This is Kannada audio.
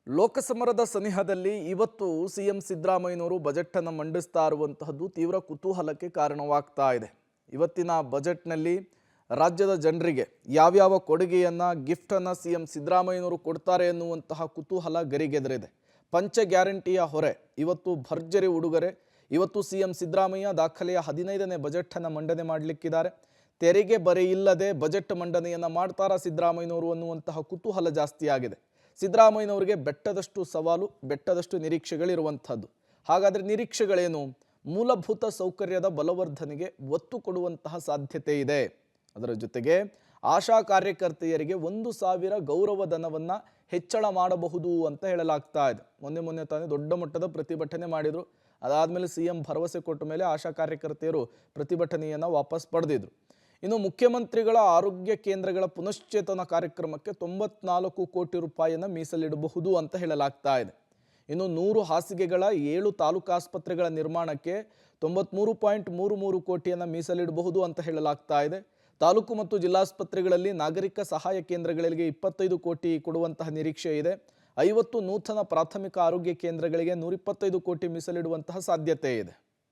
ಲೋಕಸಮರದ ಸನಿಹದಲ್ಲಿ ಇವತ್ತು ಸಿಎಂ ಸಿದ್ದರಾಮಯ್ಯನವರು ಬಜೆಟ್ ಅನ್ನು ಮಂಡಿಸ್ತಾ ಇರುವಂತಹದ್ದು ತೀವ್ರ ಕುತೂಹಲಕ್ಕೆ ಕಾರಣವಾಗ್ತಾ ಇದೆ. ಇವತ್ತಿನ ಬಜೆಟ್ನಲ್ಲಿ ರಾಜ್ಯದ ಜನರಿಗೆ ಯಾವ್ಯಾವ ಕೊಡುಗೆಯನ್ನ ಗಿಫ್ಟ್ ಅನ್ನು ಸಿಎಂ ಸಿದ್ದರಾಮಯ್ಯನವರು ಕೊಡ್ತಾರೆ ಎನ್ನುವಂತಹ ಕುತೂಹಲ ಗರಿಗೆದರಿದೆ. ಪಂಚ ಗ್ಯಾರಂಟಿಯ ಹೊರೆ ಇವತ್ತು ಭರ್ಜರಿ ಉಡುಗೊರೆ. ಇವತ್ತು ಸಿಎಂ ಸಿದ್ದರಾಮಯ್ಯ ದಾಖಲೆಯ 15ನೇ ಬಜೆಟ್ ಅನ್ನು ಮಂಡನೆ ಮಾಡಲಿಕ್ಕಿದ್ದಾರೆ. ತೆರಿಗೆ ಬರೆ ಇಲ್ಲದೆ ಬಜೆಟ್ ಮಂಡನೆಯನ್ನ ಮಾಡ್ತಾರಾ ಸಿದ್ದರಾಮಯ್ಯನವರು ಅನ್ನುವಂತಹ ಕುತೂಹಲ ಜಾಸ್ತಿ ಆಗಿದೆ. ಸಿದ್ದರಾಮಯ್ಯನವರಿಗೆ ಬೆಟ್ಟದಷ್ಟು ಸವಾಲು, ಬೆಟ್ಟದಷ್ಟು ನಿರೀಕ್ಷೆಗಳಿರುವಂಥದ್ದು. ಹಾಗಾದರೆ ನಿರೀಕ್ಷೆಗಳೇನು? ಮೂಲಭೂತ ಸೌಕರ್ಯದ ಬಲವರ್ಧನೆಗೆ ಒತ್ತು ಕೊಡುವಂತಹ ಸಾಧ್ಯತೆ ಇದೆ. ಅದರ ಜೊತೆಗೆ ಆಶಾ ಕಾರ್ಯಕರ್ತೆಯರಿಗೆ 1,000 ಗೌರವಧನವನ್ನು ಹೆಚ್ಚಳ ಮಾಡಬಹುದು ಅಂತ ಹೇಳಲಾಗ್ತಾ ಇದೆ. ಮೊನ್ನೆ ತಾನೇ ದೊಡ್ಡ ಮಟ್ಟದ ಪ್ರತಿಭಟನೆ ಮಾಡಿದರು. ಅದಾದಮೇಲೆ ಸಿಎಂ ಭರವಸೆ ಕೊಟ್ಟ ಮೇಲೆ ಆಶಾ ಕಾರ್ಯಕರ್ತೆಯರು ಪ್ರತಿಭಟನೆಯನ್ನು ವಾಪಸ್ ಪಡೆದಿದ್ರು. ಇನ್ನು ಮುಖ್ಯಮಂತ್ರಿಗಳ ಆರೋಗ್ಯ ಕೇಂದ್ರಗಳ ಪುನಶ್ಚೇತನ ಕಾರ್ಯಕ್ರಮಕ್ಕೆ 94 ಕೋಟಿ ರೂಪಾಯಿಯನ್ನು ಮೀಸಲಿಡಬಹುದು ಅಂತ ಹೇಳಲಾಗ್ತಾ ಇದೆ. ಇನ್ನು 100 ಹಾಸಿಗೆಗಳ 7 ತಾಲೂಕು ಆಸ್ಪತ್ರೆಗಳ ನಿರ್ಮಾಣಕ್ಕೆ 93.33 ಕೋಟಿಯನ್ನು ಮೀಸಲಿಡಬಹುದು ಅಂತ ಹೇಳಲಾಗ್ತಾ ಇದೆ. ತಾಲೂಕು ಮತ್ತು ಜಿಲ್ಲಾಸ್ಪತ್ರೆಗಳಲ್ಲಿ ನಾಗರಿಕ ಸಹಾಯ ಕೇಂದ್ರಗಳಿಗೆ 25 ಕೋಟಿ ಕೊಡುವಂತಹ ನಿರೀಕ್ಷೆ ಇದೆ. 50 ನೂತನ ಪ್ರಾಥಮಿಕ ಆರೋಗ್ಯ ಕೇಂದ್ರಗಳಿಗೆ 125 ಕೋಟಿ ಮೀಸಲಿಡುವಂತಹ ಸಾಧ್ಯತೆ ಇದೆ.